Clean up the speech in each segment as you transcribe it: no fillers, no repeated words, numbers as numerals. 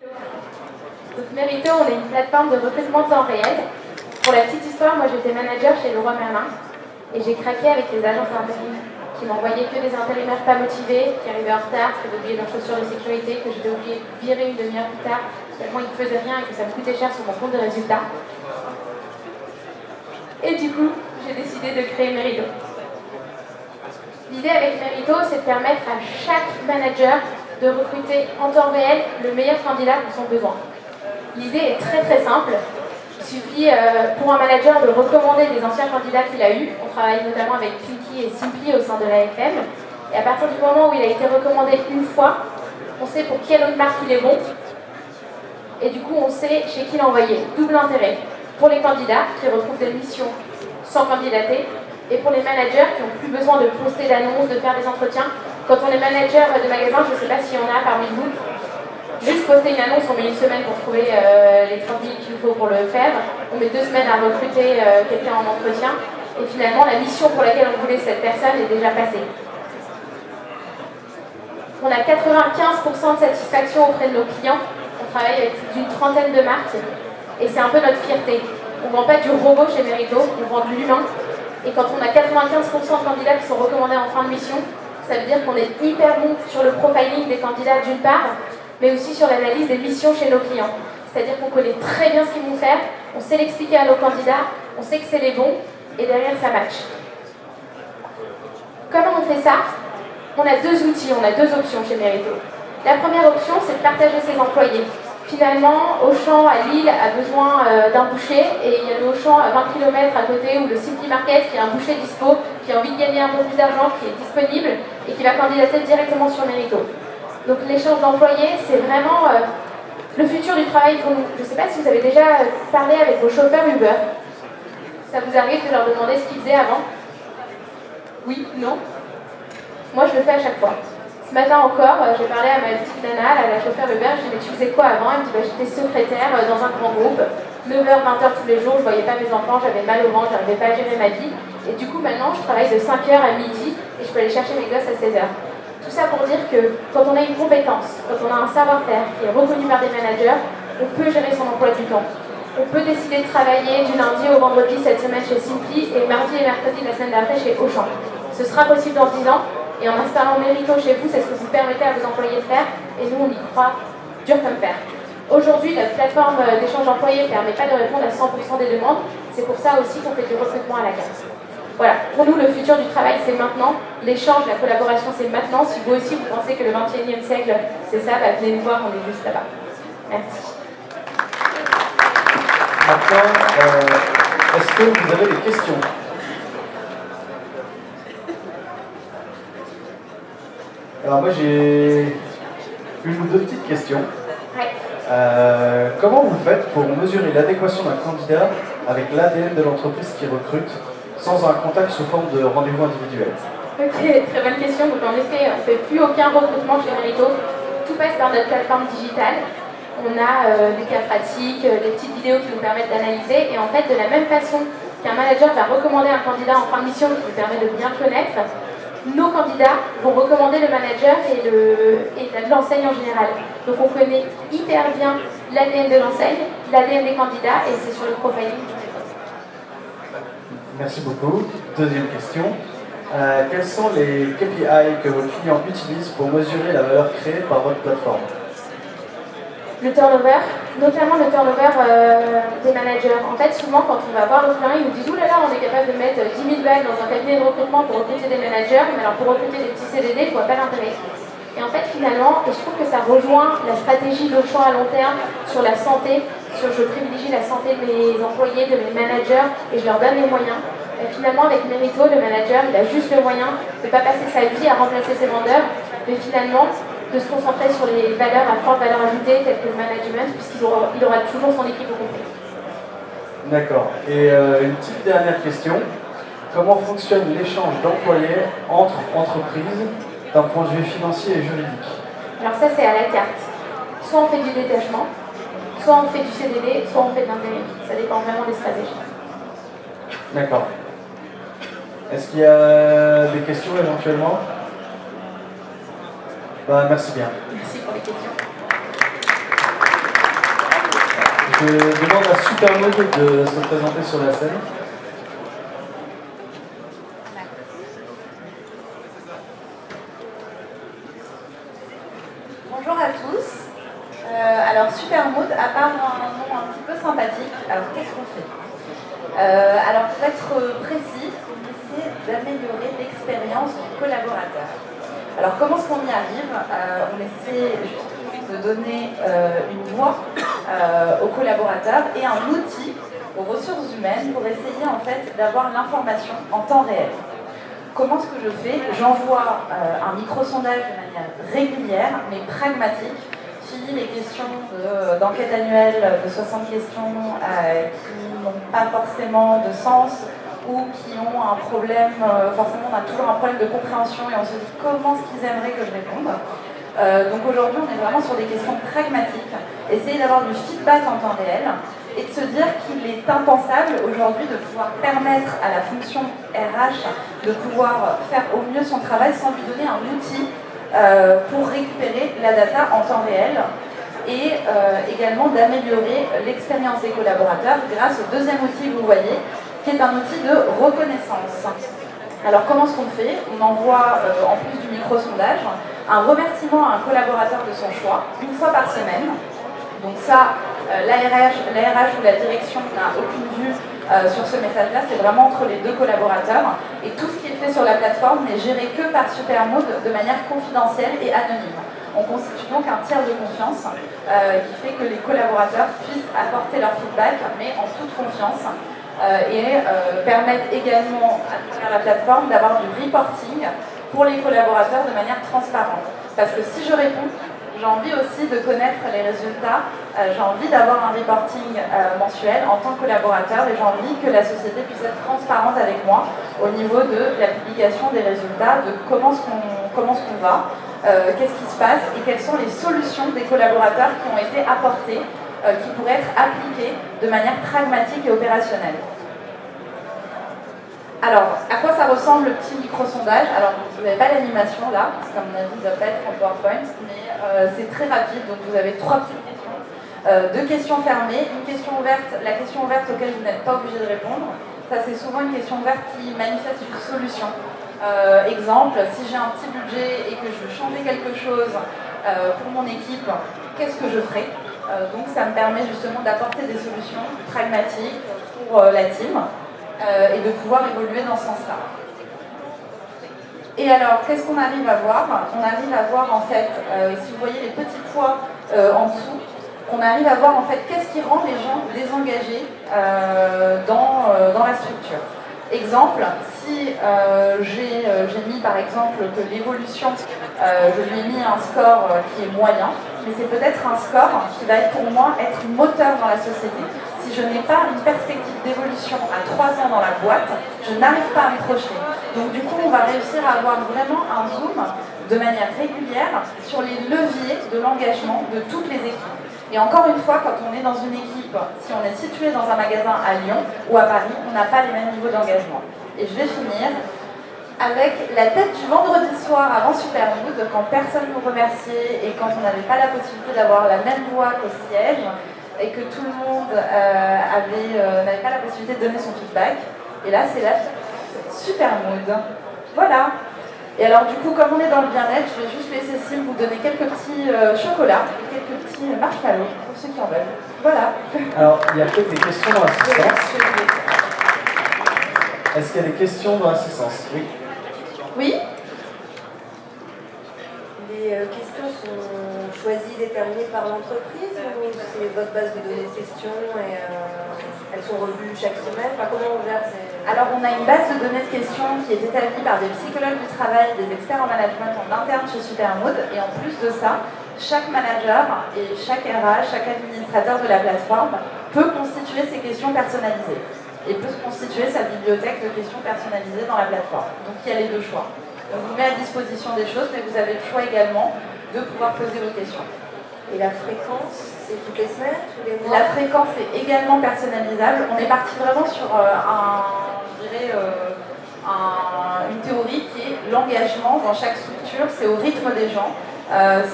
Donc Mérito, on est une plateforme de recrutement temps réel. Pour la petite histoire, moi j'étais manager chez Leroy Merlin et j'ai craqué avec les agences d'intérim qui m'envoyaient que des intérimaires pas motivés, qui arrivaient en retard, qui avaient oublié leurs chaussures de sécurité, que j'étais obligée de virer une demi-heure plus tard, tellement ils ne faisaient rien et que ça me coûtait cher sur mon compte de résultats. Et du coup, j'ai décidé de créer Mérito. L'idée avec Mérito, c'est de permettre à chaque manager de recruter en temps réel le meilleur candidat pour son besoin. L'idée est très très simple. Il suffit pour un manager de recommander les anciens candidats qu'il a eus. On travaille notamment avec Pinky et Simply au sein de l'AFM. Et à partir du moment où il a été recommandé une fois, on sait pour quelle autre marque il est bon. Et du coup, on sait chez qui l'envoyer. Double intérêt pour les candidats qui retrouvent des missions sans candidater et pour les managers qui n'ont plus besoin de poster d'annonces, de faire des entretiens. Quand on est manager de magasin, je ne sais pas s'il y en a parmi vous, juste poster une annonce, on met une semaine pour trouver les 30 000 qu'il faut pour le faire. On met 2 semaines à recruter quelqu'un en entretien. Et finalement, la mission pour laquelle on voulait cette personne est déjà passée. On a 95% de satisfaction auprès de nos clients. On travaille avec plus d'une trentaine de marques. Et c'est un peu notre fierté. On ne vend pas du robot chez Mérito, on vend de l'humain. Et quand on a 95% de candidats qui sont recommandés en fin de mission, ça veut dire qu'on est hyper bon sur le profiling des candidats d'une part, mais aussi sur l'analyse des missions chez nos clients. C'est-à-dire qu'on connaît très bien ce qu'ils vont faire, on sait l'expliquer à nos candidats, on sait que c'est les bons, et derrière ça match. Comment on fait ça? On a 2 outils, on a 2 options chez Mérito. La première option, c'est de partager ses employés. Finalement, Auchan à Lille a besoin d'un boucher et il y a le Auchan à 20 km à côté ou le Simply Market qui a un boucher dispo, qui a envie de gagner un peu plus d'argent, qui est disponible et qui va candidater directement sur Mérito. Donc l'échange d'employés, c'est vraiment le futur du travail pour nous. Je ne sais pas si vous avez déjà parlé avec vos chauffeurs Uber. Ça vous arrive de leur demander ce qu'ils faisaient avant? Oui? Non? Moi, je le fais à chaque fois. Ce matin encore, j'ai parlé à ma petite nana, à la chauffeur Uber, je lui ai dit mais tu faisais quoi avant? Elle me dit bah, j'étais secrétaire dans un grand groupe, 9h, 20h tous les jours, je voyais pas mes enfants, j'avais mal au ventre, j'arrivais pas à gérer ma vie. Et du coup maintenant je travaille de 5h à midi et je peux aller chercher mes gosses à 16h. Tout ça pour dire que quand on a une compétence, quand on a un savoir-faire qui est reconnu par des managers, on peut gérer son emploi du temps. On peut décider de travailler du lundi au vendredi cette semaine chez Simply et mardi et mercredi la semaine d'après chez Auchan. Ce sera possible dans 10 ans. Et en installant Mérito chez vous, c'est ce que vous permettez à vos employés de faire. Et nous, on y croit dur comme fer. Aujourd'hui, notre plateforme d'échange d'employés ne permet pas de répondre à 100% des demandes. C'est pour ça aussi qu'on fait du recrutement à la carte. Voilà, pour nous, le futur du travail, c'est maintenant. L'échange, la collaboration, c'est maintenant. Si vous aussi, vous pensez que le 21e siècle, c'est ça, bah, venez nous voir, on est juste là-bas. Merci. Maintenant, est-ce que vous avez des questions? Alors moi j'ai une ou 2 petites questions. Ouais. Comment vous faites pour mesurer l'adéquation d'un candidat avec l'ADN de l'entreprise qui recrute sans un contact sous forme de rendez-vous individuel? Ok, très bonne question. Donc en effet, on ne fait plus aucun recrutement chez Mérito. Tout passe par notre plateforme digitale. On a des cas pratiques, des petites vidéos qui nous permettent d'analyser. Et en fait, de la même façon qu'un manager va recommander un candidat en fin de mission qui lui permet de bien le connaître, nos candidats vont recommander le manager et l'enseigne en général. Donc on connaît hyper bien l'ADN de l'enseigne, l'ADN des candidats et c'est sur le profiling. Merci beaucoup. Deuxième question. Quels sont les KPI que vos clients utilisent pour mesurer la valeur créée par votre plateforme? Le turnover, notamment le turnover des managers. En fait, souvent, quand on va voir le client, ils nous disent « Ouh là là, on est capable de mettre 10 000 balles dans un cabinet de recrutement pour recruter des managers, mais alors pour recruter des petits CDD, je vois pas l'intérêt. » Et en fait, finalement, et je trouve que ça rejoint la stratégie d'Auchan à long terme sur la santé, sur je privilégie la santé de mes employés, de mes managers, et je leur donne les moyens. Et finalement, avec Mérito, le manager, il a juste le moyen de ne pas passer sa vie à remplacer ses vendeurs, mais finalement, de se concentrer sur les valeurs à forte valeur ajoutée, telles que le management, puisqu'il aura toujours son équipe au complet. D'accord. Et une petite dernière question. Comment fonctionne l'échange d'employés entre entreprises d'un point de vue financier et juridique? Alors ça, c'est à la carte. Soit on fait du détachement, soit on fait du CDD, soit on fait de l'intérim. Ça dépend vraiment des stratégies. D'accord. Est-ce qu'il y a des questions éventuellement? Merci bien. Merci pour les questions. Je demande à Supermode de se présenter sur la scène. Bonjour à tous. Alors Supermode, à part un nom un petit peu sympathique, alors qu'est-ce qu'on fait? Alors pour être précis, on essaie d'améliorer l'expérience du collaborateur. Alors comment est-ce qu'on y arrive? On essaie justement de donner une voix aux collaborateurs et un outil aux ressources humaines pour essayer en fait d'avoir l'information en temps réel. Comment est-ce que je fais? J'envoie un micro-sondage de manière régulière mais pragmatique. Fini les questions d'enquête annuelle de 60 questions qui n'ont pas forcément de sens ou qui ont un problème, forcément on a toujours un problème de compréhension et on se dit comment est-ce qu'ils aimeraient que je réponde. Donc aujourd'hui on est vraiment sur des questions pragmatiques, essayer d'avoir du feedback en temps réel et de se dire qu'il est impensable aujourd'hui de pouvoir permettre à la fonction RH de pouvoir faire au mieux son travail sans lui donner un outil pour récupérer la data en temps réel et également d'améliorer l'expérience des collaborateurs grâce au deuxième outil que vous voyez, qui est un outil de reconnaissance. Alors comment est-ce qu'on fait? On envoie, en plus du micro-sondage, un remerciement à un collaborateur de son choix, une fois par semaine. Donc ça, l'ARH ou la direction n'a aucune vue sur ce message-là, c'est vraiment entre les deux collaborateurs. Et tout ce qui est fait sur la plateforme n'est géré que par Supermode de manière confidentielle et anonyme. On constitue donc un tiers de confiance qui fait que les collaborateurs puissent apporter leur feedback, mais en toute confiance. Et permettent également, à travers la plateforme, d'avoir du reporting pour les collaborateurs de manière transparente. Parce que si je réponds, j'ai envie aussi de connaître les résultats, j'ai envie d'avoir un reporting mensuel en tant que collaborateur et j'ai envie que la société puisse être transparente avec moi au niveau de la publication des résultats, de comment est-ce qu'on va, qu'est-ce qui se passe et quelles sont les solutions des collaborateurs qui ont été apportées, qui pourraient être appliquées de manière pragmatique et opérationnelle. Alors, à quoi ça ressemble le petit micro-sondage? Alors, vous n'avez pas l'animation là, parce qu'à mon avis, ça ne doit pas être en PowerPoint, mais c'est très rapide, donc vous avez 3 petites questions. 2 questions fermées, une question ouverte, la question ouverte auquel vous n'êtes pas obligé de répondre. Ça, c'est souvent une question ouverte qui manifeste une solution. Exemple, si j'ai un petit budget et que je veux changer quelque chose pour mon équipe, qu'est-ce que je ferai? Donc, ça me permet justement d'apporter des solutions pragmatiques pour la team. Et de pouvoir évoluer dans ce sens-là. Et alors, qu'est-ce qu'on arrive à voir? On arrive à voir en fait, si vous voyez les petits poids en dessous, on arrive à voir en fait qu'est-ce qui rend les gens désengagés dans la structure. Exemple, si j'ai mis par exemple que l'évolution, je lui ai mis un score qui est moyen, mais c'est peut-être un score qui va être pour moi être moteur dans la société. Si je n'ai pas une perspective d'évolution à 3 ans dans la boîte, je n'arrive pas à me projeter. Donc du coup, on va réussir à avoir vraiment un zoom de manière régulière sur les leviers de l'engagement de toutes les équipes. Et encore une fois, quand on est dans une équipe, si on est situé dans un magasin à Lyon ou à Paris, on n'a pas les mêmes niveaux d'engagement. Et je vais finir avec la tête du vendredi soir avant Supermode, quand personne ne nous remerciait et quand on n'avait pas la possibilité d'avoir la même voix qu'au siège, et que tout le monde n'avait pas la possibilité de donner son feedback. Et là, c'est la Supermode. Voilà. Et alors, du coup, comme on est dans le bien-être, je vais juste laisser Cécile vous donner quelques petits chocolats, quelques petits marshmallows, pour ceux qui en veulent. Voilà. Alors, il y a peut-être des questions dans l'assistance. Est-ce qu'il y a des questions dans l'assistance? Oui. Oui. Les questions sont choisies, déterminées par l'entreprise ou c'est votre base de données de questions et elles sont revues chaque semaine? Enfin, comment on gère ces... Alors, on a une base de données de questions qui est établie par des psychologues du travail, des experts en management en interne chez Supermode. Et en plus de ça, chaque manager et chaque RH, chaque administrateur de la plateforme peut constituer ses questions personnalisées et peut constituer sa bibliothèque de questions personnalisées dans la plateforme. Donc, il y a les deux choix. On vous met à disposition des choses, mais vous avez le choix également de pouvoir poser vos questions. Et la fréquence, c'est toutes les semaines, tous les mois? La fréquence est également personnalisable. On est parti vraiment sur une théorie qui est l'engagement dans chaque structure, c'est au rythme des gens,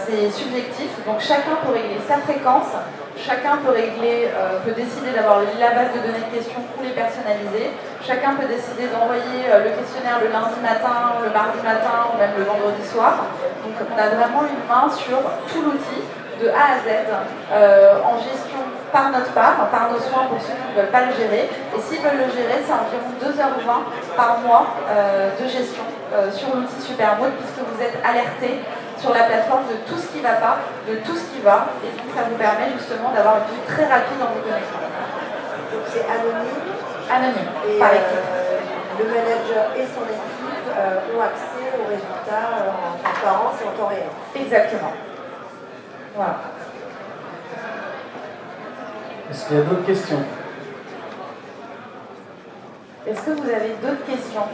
c'est subjectif, donc chacun peut régler sa fréquence. chacun peut peut décider d'avoir la base de données de questions pour les personnaliser. Chacun peut décider d'envoyer le questionnaire le lundi matin, le mardi matin ou même le vendredi soir. Donc on a vraiment une main sur tout l'outil de A à Z en gestion par notre part, par nos soins pour ceux qui ne veulent pas le gérer. Et s'ils veulent le gérer, c'est environ 2h20 par mois de gestion sur l'outil Supermode, puisque vous êtes alerté sur la plateforme de tout ce qui ne va pas, de tout ce qui va, et donc ça vous permet justement d'avoir une vue très rapide dans vos connexions. Donc c'est anonyme. Anonyme, et par équipe. Le manager et son équipe ont accès aux résultats en transparence et en temps réel. Exactement. Voilà. Est-ce qu'il y a d'autres questions? Est-ce que vous avez d'autres questions?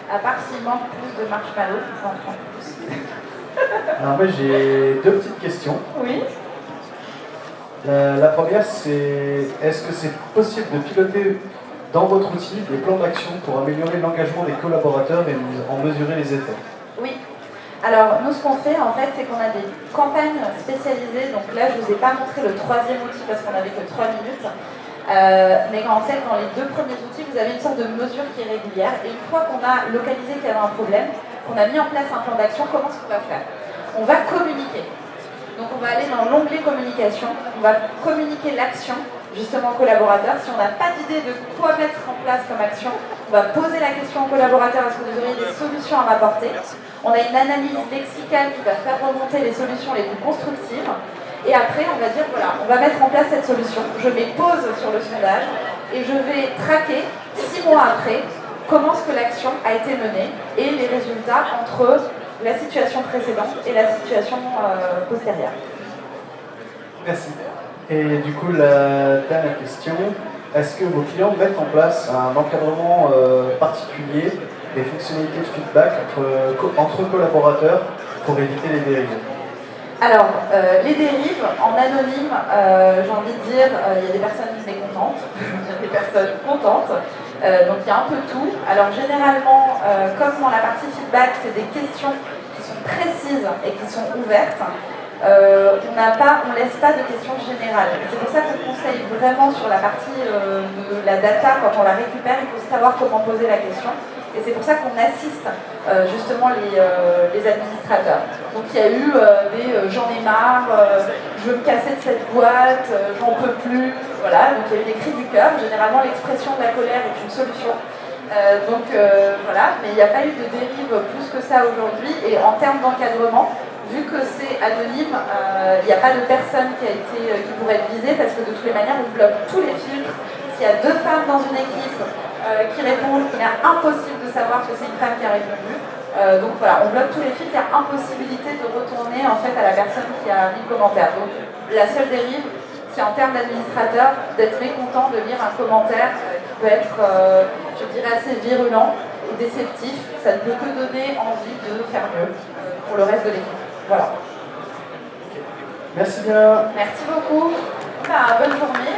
À part s'il manque plus de marshmallows, ça en prend plus. Alors moi j'ai deux petites questions. Oui. La première c'est, est-ce que c'est possible de piloter dans votre outil des plans d'action pour améliorer l'engagement des collaborateurs et en mesurer les effets? Oui. Alors nous ce qu'on fait en fait c'est qu'on a des campagnes spécialisées. Donc là je vous ai pas montré le troisième outil parce qu'on avait que 3 minutes. Mais en fait, dans les deux premiers outils, vous avez une sorte de mesure qui est régulière. Et une fois qu'on a localisé qu'il y avait un problème, qu'on a mis en place un plan d'action, comment est-ce qu'on va faire? On va communiquer. Donc on va aller dans l'onglet communication, on va communiquer l'action justement aux collaborateurs. Si on n'a pas d'idée de quoi mettre en place comme action, on va poser la question aux collaborateurs: est-ce que vous auriez des solutions à m'apporter? On a une analyse lexicale qui va faire remonter les solutions les plus constructives. Et après, on va dire, voilà, on va mettre en place cette solution. Je mets pause sur le sondage et je vais traquer 6 mois après comment est-ce que l'action a été menée et les résultats entre la situation précédente et la situation postérieure. Merci. Et du coup, la dernière question, est-ce que vos clients mettent en place un encadrement particulier des fonctionnalités de feedback entre collaborateurs pour éviter les dérives? Alors, les dérives, en anonyme, j'ai envie de dire, il y a des personnes mécontentes, il y a des personnes contentes, donc il y a un peu tout. Alors généralement, comme dans la partie feedback, c'est des questions qui sont précises et qui sont ouvertes, on laisse pas de questions générales. C'est pour ça qu'on conseille vraiment sur la partie de la data, quand on la récupère, il faut savoir comment poser la question. Et c'est pour ça qu'on assiste justement les administrateurs. Donc il y a eu des j'en ai marre, je veux me casser de cette boîte, j'en peux plus. Voilà, donc il y a eu des cris du cœur. Généralement l'expression de la colère est une solution. Voilà, mais il n'y a pas eu de dérive plus que ça aujourd'hui. Et en termes d'encadrement, vu que c'est anonyme, il n'y a pas de personne qui pourrait être visée, parce que de toutes les manières, on bloque tous les filtres. S'il y a 2 femmes dans une équipe qui répondent, il est impossible de savoir que c'est une femme qui a répondu. Donc voilà, on bloque tous les filtres, il y a impossibilité de retourner en fait à la personne qui a mis le commentaire. Donc la seule dérive, c'est en termes d'administrateur d'être mécontent de lire un commentaire qui peut être, je dirais, assez virulent et déceptif. Ça ne peut que donner envie de faire mieux pour le reste de l'équipe. Voilà. Merci bien. Merci beaucoup. Bonne journée.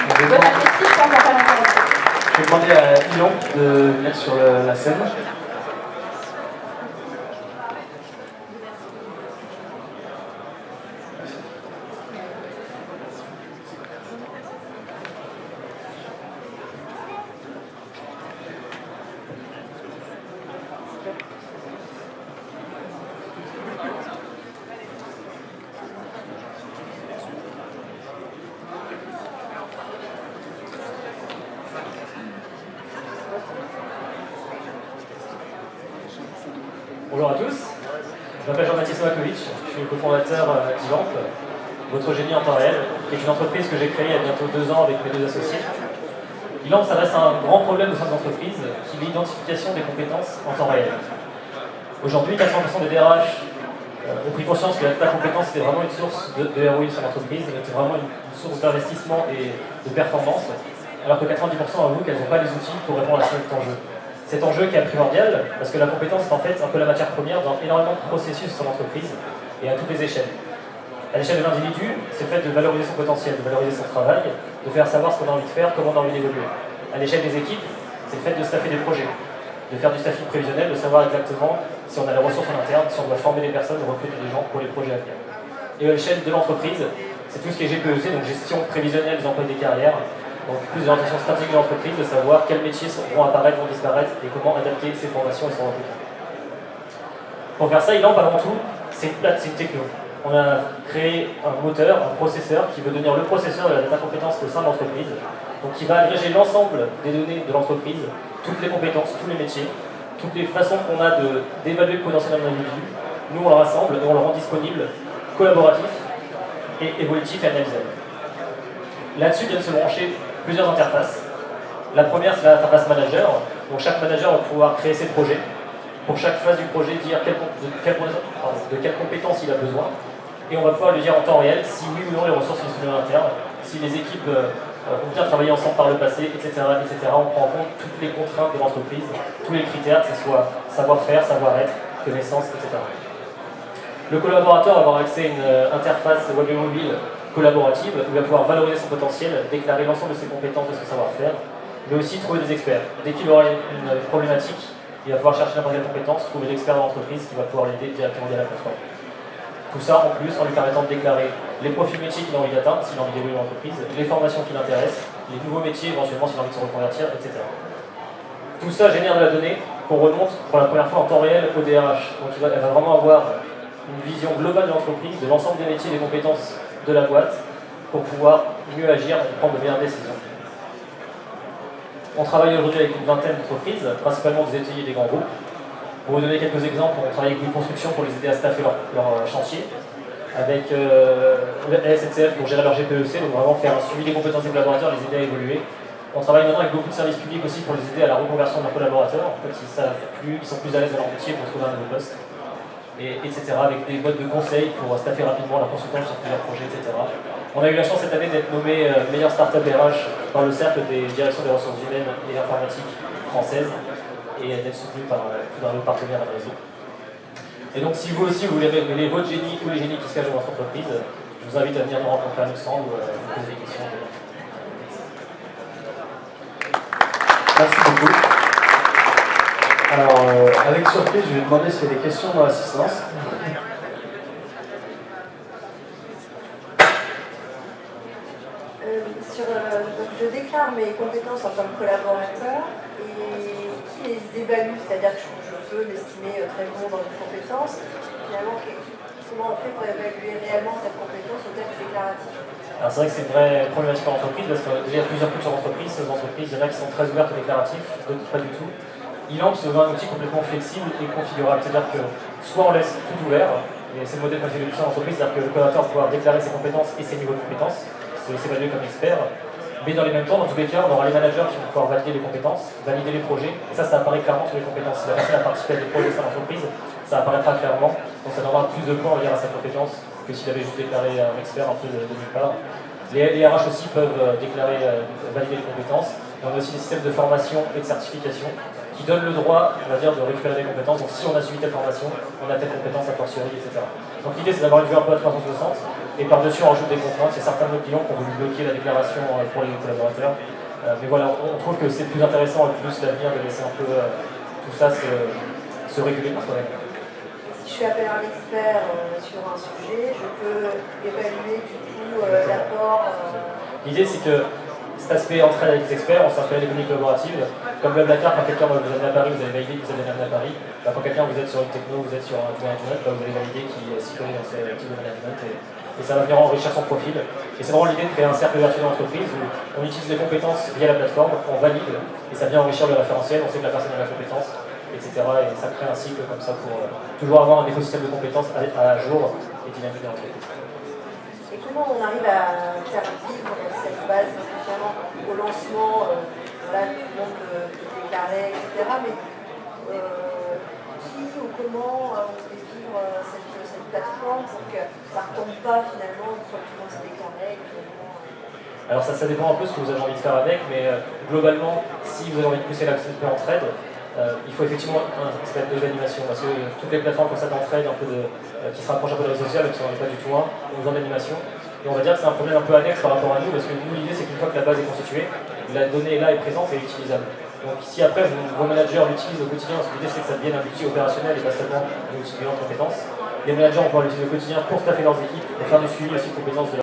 Bon appétit, je pense, pas longtemps. Je vais demander à Ilan de venir sur la scène. Bonjour à tous, je m'appelle Jean-Baptiste Novakovic, je suis le cofondateur d'Ilamp, votre génie en temps réel, qui est une entreprise que j'ai créée il y a bientôt 2 ans avec mes 2 associés. Ilamp s'adresse à un grand problème au sein de l'entreprise, qui est l'identification des compétences en temps réel. Aujourd'hui, 80% des DRH ont pris conscience que la data compétence était vraiment une source de ROI sur l'entreprise, c'était vraiment une source d'investissement et de performance, alors que 90% avouent qu'elles n'ont pas les outils pour répondre à cet enjeu. Cet enjeu qui est primordial, parce que la compétence est en fait un peu la matière première dans énormément de processus sur l'entreprise et à toutes les échelles. À l'échelle de l'individu, c'est le fait de valoriser son potentiel, de valoriser son travail, de faire savoir ce qu'on a envie de faire, comment on a envie d'évoluer. À l'échelle des équipes, c'est le fait de staffer des projets, de faire du staffing prévisionnel, de savoir exactement si on a les ressources en interne, si on doit former des personnes, recruter des gens pour les projets à venir. Et à l'échelle de l'entreprise, c'est tout ce qui est GPEC, donc gestion prévisionnelle des emplois et des carrières. Donc plus d'orientation stratégique de l'entreprise, de savoir quels métiers vont apparaître, vont disparaître et comment adapter ses formations et son recrutement. Pour faire ça, Ilamp avant tout, c'est une techno. On a créé un moteur, un processeur qui veut devenir le processeur de la data compétence au sein de l'entreprise. Donc qui va agréger l'ensemble des données de l'entreprise, toutes les compétences, tous les métiers, toutes les façons qu'on a d'évaluer le potentiel d'un individu. Nous on le rassemble et on le rend disponible, collaboratif et évolutif et analysable. Là-dessus viennent se brancher plusieurs interfaces. La première c'est l'interface manager. Donc chaque manager va pouvoir créer ses projets. Pour chaque phase du projet, dire de quelles compétences il a besoin. Et on va pouvoir lui dire en temps réel si oui ou non les ressources sont disponibles en interne, si les équipes ont bien travaillé ensemble par le passé, etc., etc. On prend en compte toutes les contraintes de l'entreprise, tous les critères, que ce soit savoir-faire, savoir-être, connaissances, etc. Le collaborateur va avoir accès à une interface web et mobile collaborative où il va pouvoir valoriser son potentiel, déclarer l'ensemble de ses compétences, de son savoir-faire, mais aussi trouver des experts. Dès qu'il aura une problématique, il va pouvoir chercher n'importe quelle compétence, trouver l'expert dans l'entreprise qui va pouvoir l'aider directement via la plateforme. Tout ça en plus en lui permettant de déclarer les profils métiers qu'il a envie d'atteindre, s'il a envie d'évoluer dans l'entreprise, les formations qui l'intéressent, les nouveaux métiers éventuellement s'il a envie de se reconvertir, etc. Tout ça génère de la donnée qu'on remonte pour la première fois en temps réel au DRH. Donc elle va vraiment avoir une vision globale de l'entreprise, de l'ensemble des métiers et des compétences de la boîte pour pouvoir mieux agir et prendre de meilleures décisions. On travaille aujourd'hui avec une vingtaine d'entreprises, principalement des ateliers des grands groupes. Pour vous donner quelques exemples, on travaille avec une construction pour les aider à staffer leur chantier, avec la SNCF pour gérer leur GPEC, donc vraiment faire un suivi des compétences des collaborateurs, les aider à évoluer. On travaille maintenant avec beaucoup de services publics aussi pour les aider à la reconversion de leurs collaborateurs. En fait, ils sont plus à l'aise dans leur métier pour trouver un nouveau poste, etc. Avec des boîtes de conseils pour staffer rapidement la consultance sur plusieurs projets, etc. On a eu la chance cette année d'être nommé meilleure start-up RH par le cercle des directions des ressources humaines et informatiques françaises et d'être soutenu par tout un autre partenaire à réseau. Et donc si vous aussi vous voulez révéler votre génie ou les génies qui se cachent dans votre entreprise, je vous invite à venir nous rencontrer à notre stand ou à vous poser des questions. Merci beaucoup. Alors, avec surprise, je vais demander s'il y a des questions dans l'assistance. Donc je déclare mes compétences en tant que collaborateur et qui les évalue, c'est-à-dire que je peux l'estimer très bon dans une compétence. Finalement, comment on fait pour évaluer réellement cette compétence au terme déclaratif? Alors c'est vrai que c'est une vraie problématique en entreprise parce qu'il y a plusieurs cultures d'entreprise. Ces entreprises, il y en a qui sont très ouvertes au déclaratif, d'autres pas du tout. Ilamp se veut un outil complètement flexible et configurable, c'est-à-dire que soit on laisse tout ouvert, et c'est le modèle qu'on fait de l'entreprise, c'est-à-dire que le collaborateur va pouvoir déclarer ses compétences et ses niveaux de compétences, s'évaluer comme expert. Mais dans les mêmes temps, dans tous les cas, on aura les managers qui vont pouvoir valider les compétences, valider les projets, et ça apparaît clairement sur les compétences. Si la personne a participé à des projets dans l'entreprise, ça apparaîtra clairement, donc ça donnera plus de points à sa compétence que s'il avait juste déclaré un expert un peu de nulle part. Les RH aussi peuvent déclarer, valider les compétences. Et on a aussi des systèmes de formation et de certification qui donnent le droit, on va dire, de récupérer des compétences. Donc si on a suivi telle formation, on a telle compétence a fortiori, etc. Donc l'idée c'est d'avoir une vue un peu à 360 et par-dessus on rajoute des contraintes. Il y a certains de nos clients qui ont voulu bloquer la déclaration pour les collaborateurs. Mais voilà, on trouve que c'est plus intéressant et plus l'avenir de laisser un peu tout ça se réguler par soi-même. Si je suis appelé un expert sur un sujet, je peux évaluer du coup l'apport. L'idée c'est que cet aspect entraide avec les experts, on s'inspire des économies collaboratives. Comme Blablacar, quand quelqu'un vous amener à Paris, vous avez validé que vous avez amené à Paris. Quand quelqu'un vous êtes sur une techno, vous êtes sur un management, vous allez valider qui s'y connaît dans ces types de management et ça va venir enrichir son profil. Et c'est vraiment l'idée de créer un cercle vertueux dans l'entreprise où on utilise les compétences via la plateforme, on valide et ça vient enrichir le référentiel, on sait que la personne a la compétence, etc. Et ça crée un cycle comme ça pour toujours avoir un écosystème de compétences à jour et dynamique dans l'entreprise. Et comment on arrive à faire vivre cette base, spécialement au lancement, voilà, tout le monde peut déclarer, etc. Mais qui ou comment on fait vivre cette plateforme pour que ça ne retombe pas finalement une fois que tout le monde s'est déclaré Alors ça dépend un peu de ce que vous avez envie de faire avec, mais globalement, si vous avez envie de pousser l'aspect entraide, il faut effectivement un système d'animation, parce que toutes les plateformes comme ça d'entraide, qui se rapprochent un peu de la réseau social, mais qui n'en est pas du tout un, ont besoin d'animation. Et on va dire que c'est un problème un peu annexe par rapport à nous, parce que nous, l'idée c'est qu'une fois que la base est constituée, la donnée est là, est présente et est utilisable. Donc si après vos managers l'utilisent au quotidien, parce que l'idée c'est que ça devienne un outil opérationnel et pas seulement un outil de compétences, Les managers vont pouvoir l'utiliser au quotidien pour staffer leurs équipes et faire du suivi aussi de compétences de